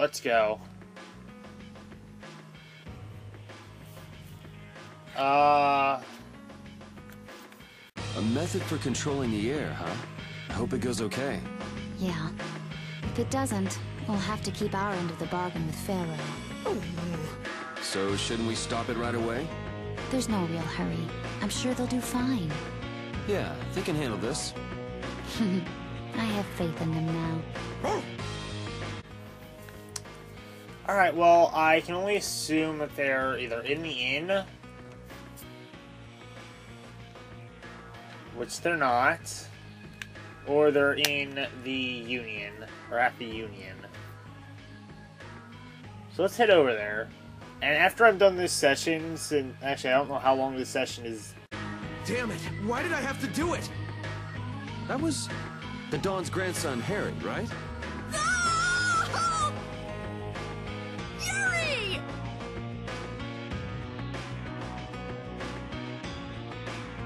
let's go. A method for controlling the air, huh? I hope it goes okay. Yeah. If it doesn't, we'll have to keep our end of the bargain with Pharaoh. So shouldn't we stop it right away? There's no real hurry. I'm sure they'll do fine. Yeah, they can handle this. I have faith in them now. Alright, well, I can only assume that they're either in the inn, which they're not, or they're in the Union, or at the Union. So let's head over there. And after I'm done this session, and actually I don't know how long this session is. Damn it! Why did I have to do it? That was the Dawn's grandson, Harry, right? No! Yuri!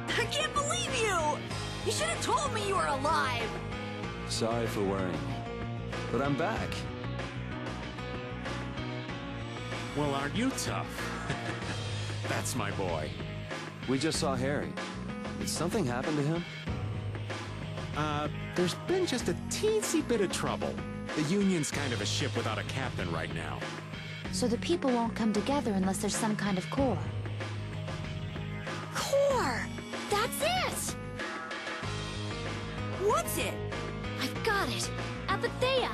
I can't believe you! You should have told me you were alive! Sorry for worrying you, but I'm back. Well, aren't you tough? That's my boy. We just saw Harry. Did something happen to him? There's been just a teensy bit of trouble. The Union's kind of a ship without a captain right now. So the people won't come together unless there's some kind of core. Core! That's it! What's it? I've got it! Apatheia!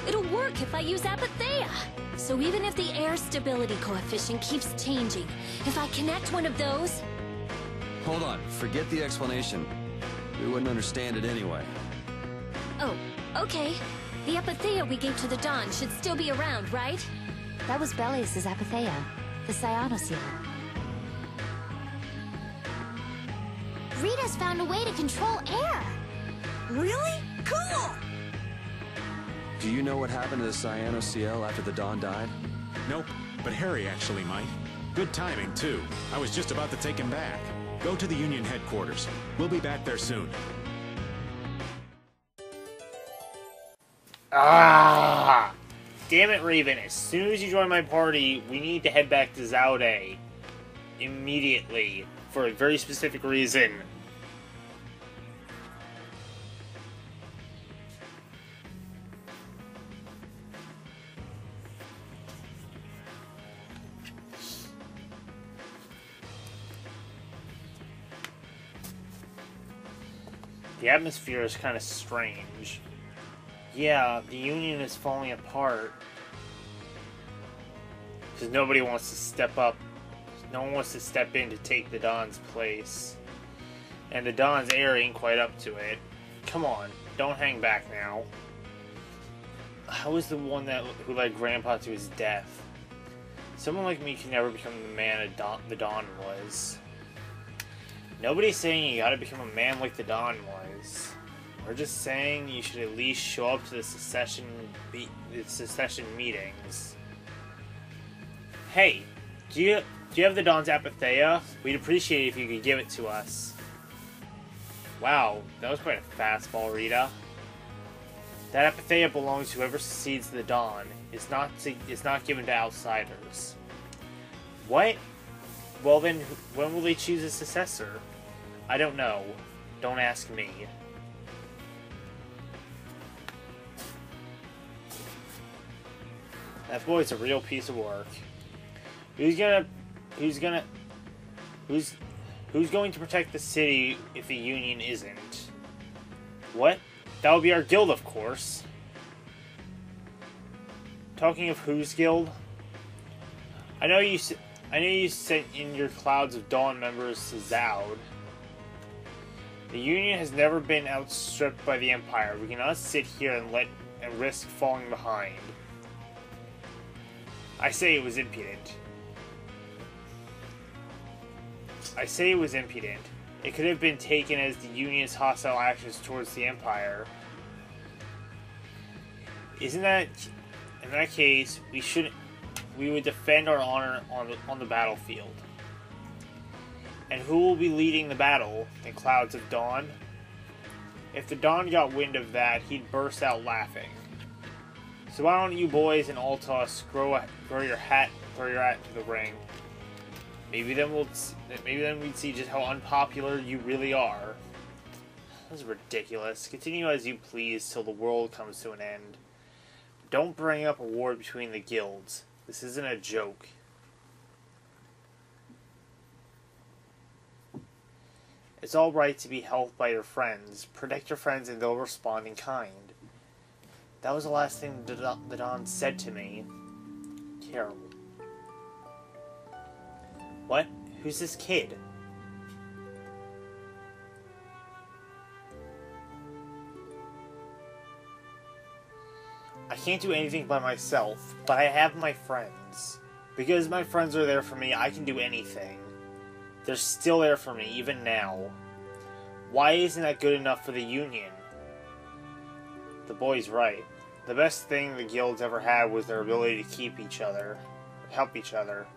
It'll work if I use Apatheia! So even if the air stability coefficient keeps changing, if I connect one of those... Hold on, forget the explanation. We wouldn't understand it anyway. Oh, okay. The Apatheia we gave to the Dawn should still be around, right? That was Belius's Apatheia, the cyanosil. Rita's found a way to control air! Really? Cool! Do you know what happened to the cyanosil after the Dawn died? Nope, but Harry actually might. Good timing, too. I was just about to take him back. Go to the Union headquarters. We'll be back there soon. Ah! Damn it, Raven. As soon as you join my party, we need to head back to Zaude. Immediately. For a very specific reason. The atmosphere is kind of strange. Yeah, the Union is falling apart. Because nobody wants to step up. No one wants to step in to take the Dawn's place. And the Dawn's heir ain't quite up to it. Come on, don't hang back now. I was the one who led Grandpa to his death. Someone like me can never become the man the Dawn was. Nobody's saying you gotta become a man like the Dawn was. We're just saying you should at least show up to the secession meetings. Hey, do you have the Dawn's Apatheia? We'd appreciate it if you could give it to us. Wow, that was quite a fastball, Rita. That Apatheia belongs to whoever succeeds the Dawn. It's not given to outsiders. What? Well then, when will they choose a successor? I don't know. Don't ask me. That boy's a real piece of work. Who's going to protect the city if the Union isn't? What? That would be our guild, of course. Talking of whose guild? I know you sent in your clouds of Dawn members to Zoud. The Union has never been outstripped by the Empire. We cannot sit here and risk falling behind. I say it was impudent. It could have been taken as the Union's hostile actions towards the Empire. In that case, we would defend our honor on the battlefield. And who will be leading the battle? The Clouds of Dawn? If the Dawn got wind of that, he'd burst out laughing. So why don't you boys in Altos throw your hat into the ring? Maybe then we'd see just how unpopular you really are. This is ridiculous. Continue as you please till the world comes to an end. Don't bring up a war between the guilds. This isn't a joke. It's all right to be helped by your friends. Protect your friends and they'll respond in kind. That was the last thing the Don said to me. Terrible. What? Who's this kid? I can't do anything by myself, but I have my friends. Because my friends are there for me, I can do anything. They're still there for me, even now. Why isn't that good enough for the Union? The boy's right. The best thing the guilds ever had was their ability to keep each other, help each other.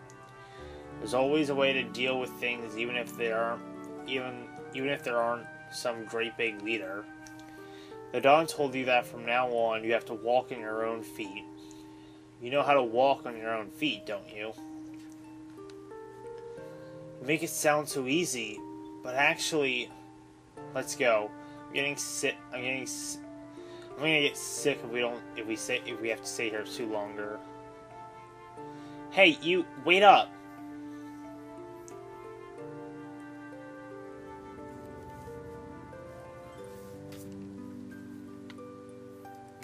There's always a way to deal with things, even if there aren't some great big leader. The Don told you that from now on, you have to walk on your own feet. You know how to walk on your own feet, don't you? You make it sound so easy, but actually, let's go. I'm getting sick. I'm gonna get sick if we have to stay here too longer. Hey, you wait up.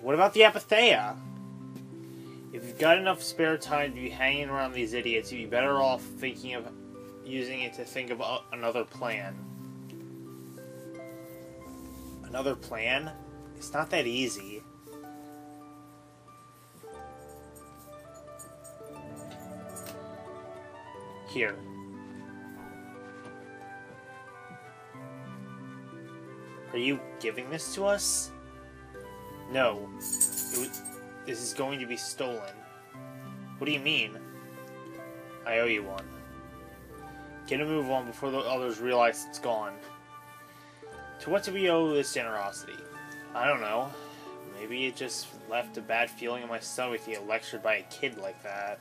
What about the Apatheia? If you've got enough spare time to be hanging around these idiots, you'd be better off thinking of using it to think of another plan. Another plan? It's not that easy. Here. Are you giving this to us? No. This is going to be stolen. What do you mean? I owe you one. Get a move on before the others realize it's gone. To what do we owe this generosity? I don't know. Maybe it just left a bad feeling in my stomach to get lectured by a kid like that.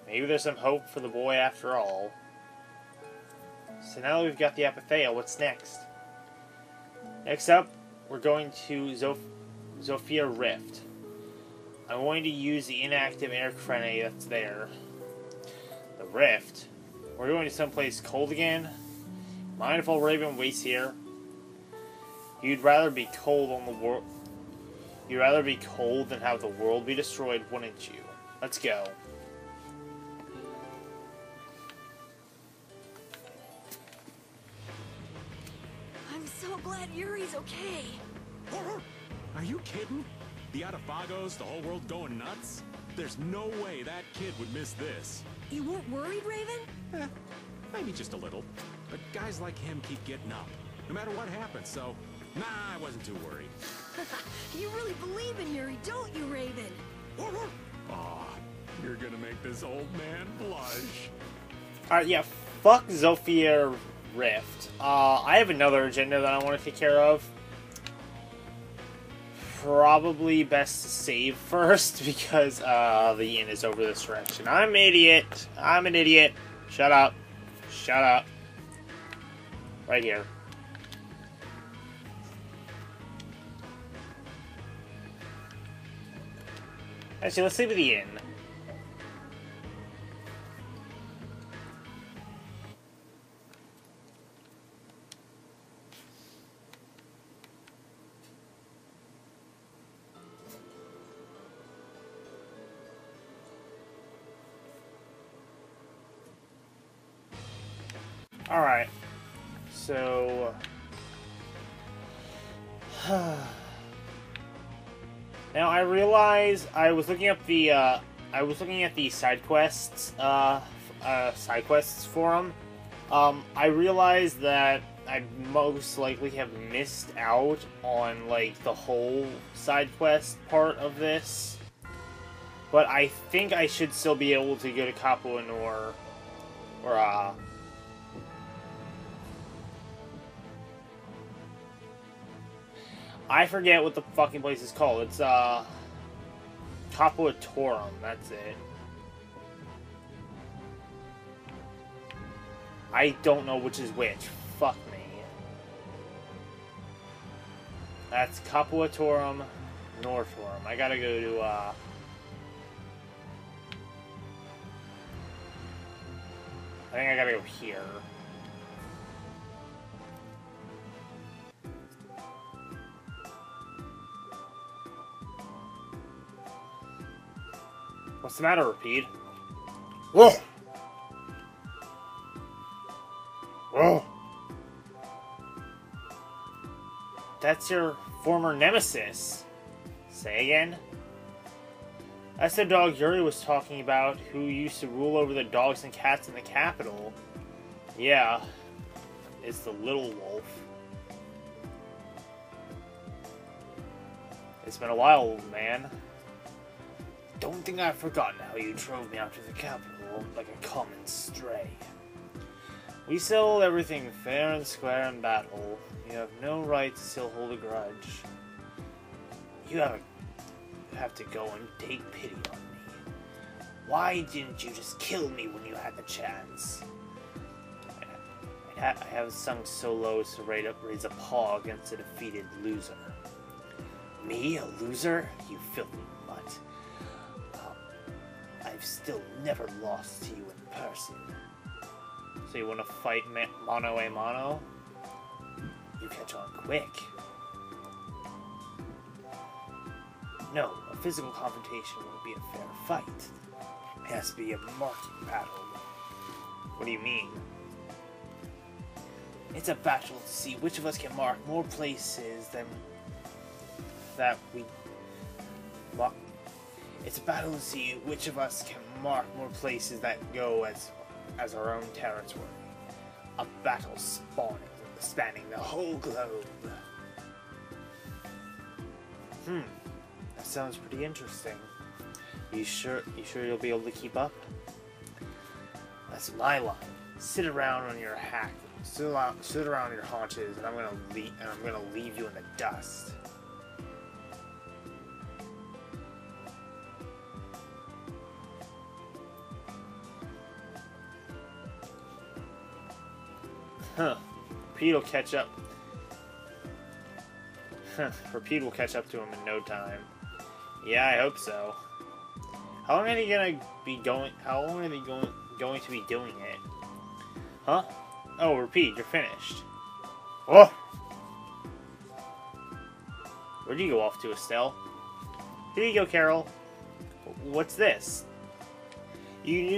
Maybe there's some hope for the boy after all. So now that we've got the Apatheia, what's next? Next up, we're going to Sophia Rift. I'm going to use the inactive air crenade that's there. The Rift? We're going to someplace cold again? Mind if old Raven waits here? You'd rather be cold than have the world be destroyed, wouldn't you? Let's go. I'm so glad Yuri's okay. Are you kidding? The Atafagos, the whole world going nuts? There's no way that kid would miss this. You weren't worried, Raven? Maybe just a little. But guys like him keep getting up, no matter what happens, so... Nah, I wasn't too worried. You really believe in Yuri, don't you, Raven? Aw, you're gonna make this old man blush. Alright, yeah, fuck Sophia Rift. I have another agenda that I want to take care of. Probably best to save first, because the inn is over this direction. I'm an idiot. I'm an idiot. Shut up. Shut up. Right here. Actually, let's save the inn. Alright, so... now I realize I was looking up the, at the side quests forum. I realized that I most likely have missed out on, like, the whole side quest part of this. But I think I should still be able to go to Capo Nor, or, I forget what the fucking place is called. It's, Capuatorum, that's it. I don't know which is which. Fuck me. That's Capuatorum, Nortorum. I gotta go to, I think I gotta go here. What's the matter, Repeat? Whoa! Whoa! That's your former nemesis. Say again? That's the dog Yuri was talking about, who used to rule over the dogs and cats in the capital. Yeah, it's the little wolf. It's been a while, old man. Don't think I've forgotten how you drove me out to the capital like a common stray. We settled everything fair and square in battle. You have no right to still hold a grudge. You have to go and take pity on me. Why didn't you just kill me when you had the chance? I have sung so low to raise a paw against a defeated loser. Me, a loser? You filthy mutt. I've still never lost to you in person. So you want to fight mano a mano? You catch on quick. No, a physical confrontation won't be a fair fight. It has to be a marking battle. What do you mean? It's a battle to see which of us can mark more places than that we... It's a battle to see which of us can mark more places that go as our own territory. A battle spanning the whole globe. That sounds pretty interesting. You sure you'll be able to keep up? That's my line. Sit around on your hack. Sit around on your haunches, and I'm gonna leave you in the dust. Huh. Repeat will catch up. Repeat will catch up to him in no time. Yeah, I hope so. How long are they going to be going doing it? Huh? Oh, Repeat, you're finished. Oh! Where'd you go off to, Estelle? Here you go, Carol. What's this? You can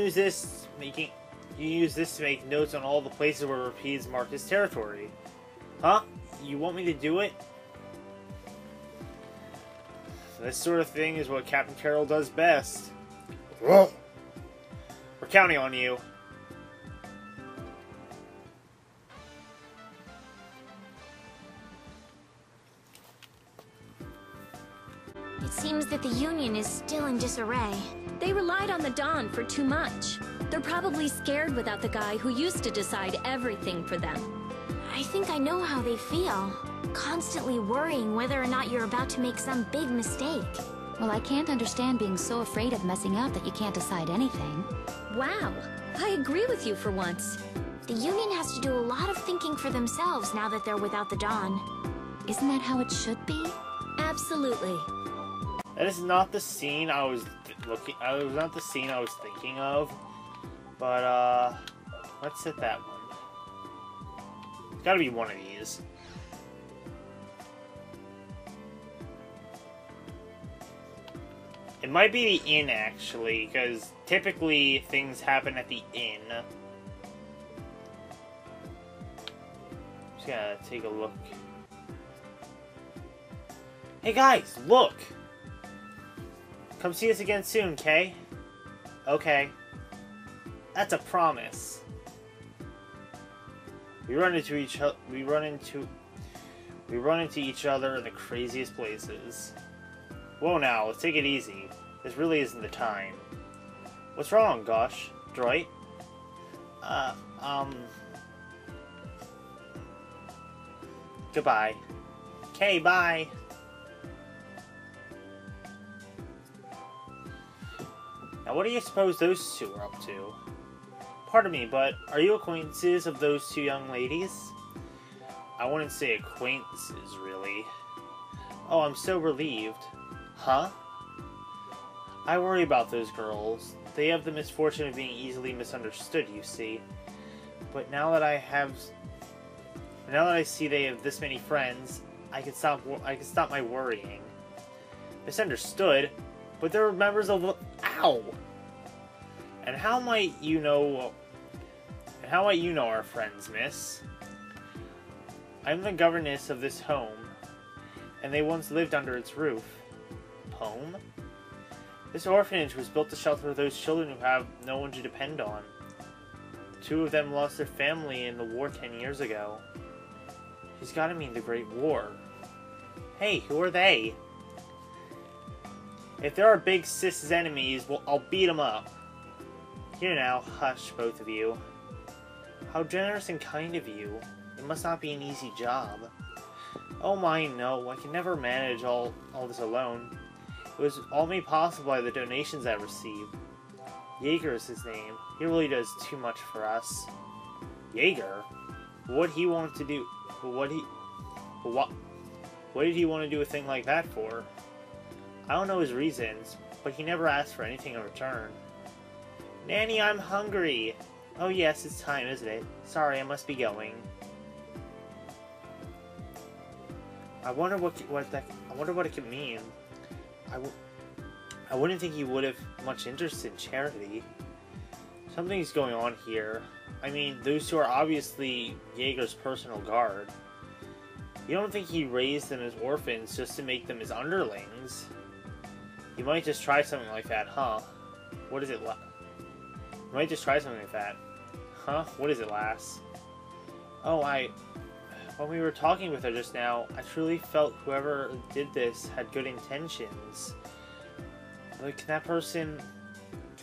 use this to make notes on all the places where Repeat's marked his territory. Huh? You want me to do it? This sort of thing is what Captain Carroll does best. We're counting on you. It seems that the Union is still in disarray. They relied on the Dawn for too much. They're probably scared without the guy who used to decide everything for them. I think I know how they feel. Constantly worrying whether or not you're about to make some big mistake. Well, I can't understand being so afraid of messing up that you can't decide anything. Wow, I agree with you for once. The Union has to do a lot of thinking for themselves now that they're without the Dawn. Isn't that how it should be? Absolutely. That is not the scene I was not the scene I was thinking of. But, let's hit that one. It's gotta be one of these. It might be the inn, actually, because typically things happen at the inn. Just gotta take a look. Hey guys, look! Come see us again soon, Kay? Okay. That's a promise. We run into each other in the craziest places. Whoa now, let's take it easy. This really isn't the time. What's wrong, gosh? Droid? Goodbye. Okay, bye. Now, what do you suppose those two are up to? Pardon me, but are you acquaintances of those two young ladies? I wouldn't say acquaintances, really. Oh, I'm so relieved. Huh? I worry about those girls. They have the misfortune of being easily misunderstood, you see. But now that I see they have this many friends, I can stop my worrying. Misunderstood? But they're members of the... Ow! And how might you know our friends, miss? I'm the governess of this home, and they once lived under its roof. Home? This orphanage was built to shelter those children who have no one to depend on. Two of them lost their family in the war 10 years ago. He's gotta mean the Great War. Hey, who are they? If there are big sis' enemies, well, I'll beat them up. Here now, hush, both of you. How generous and kind of you. It must not be an easy job. Oh my, no, I can never manage all this alone. It was all made possible by the donations I received. Jaeger is his name. He really does too much for us. Jaeger? What he want to do? What did he want to do a thing like that for? I don't know his reasons, but he never asked for anything in return. Nanny, I'm hungry! Oh yes, it's time, isn't it? Sorry, I must be going. I wonder what it could mean. I wouldn't think he would have much interest in charity. Something's going on here. I mean, those two are obviously Jaeger's personal guard. You don't think he raised them as orphans just to make them his underlings? You might just try something like that, huh? What is it, You might just try something like that. Huh? What is it, lass? Oh, when we were talking with her just now, I truly felt whoever did this had good intentions. But can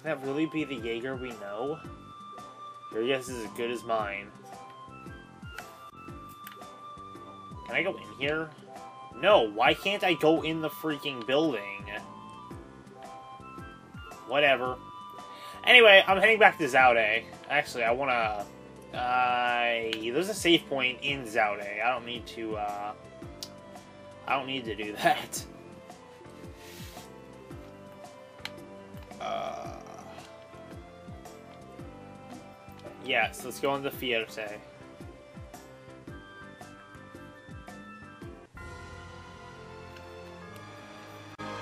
that really be the Jaeger we know? Your guess is as good as mine. Can I go in here? No, why can't I go in the freaking building? Whatever. Anyway, I'm heading back to Zaude. Actually, there's a save point in Zaude. I don't need to do that. Yes, let's go on the Fierte.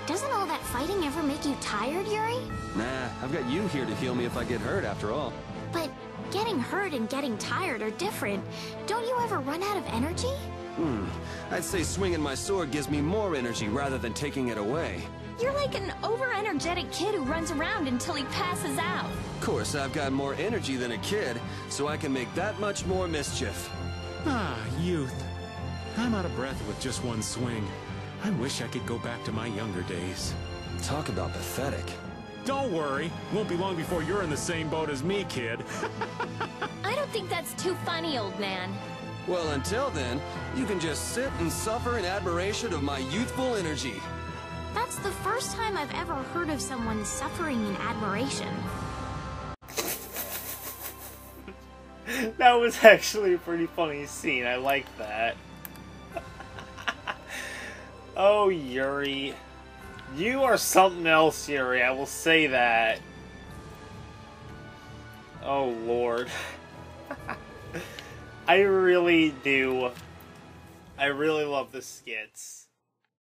Doesn't all that fighting ever make you tired, Yuri? Nah, I've got you here to heal me if I get hurt, after all. But getting hurt and getting tired are different. Don't you ever run out of energy? I'd say swinging my sword gives me more energy rather than taking it away. You're like an over-energetic kid who runs around until he passes out. Of course, I've got more energy than a kid, so I can make that much more mischief. Ah, youth. I'm out of breath with just one swing. I wish I could go back to my younger days. Talk about pathetic. Don't worry. Won't be long before you're in the same boat as me, kid. I don't think that's too funny, old man. Well, until then, you can just sit and suffer in admiration of my youthful energy. That's the first time I've ever heard of someone suffering in admiration. That was actually a pretty funny scene. I like that. Oh, Yuri. You are something else, Yuri. I will say that. Oh, Lord. I really do. I really love the skits.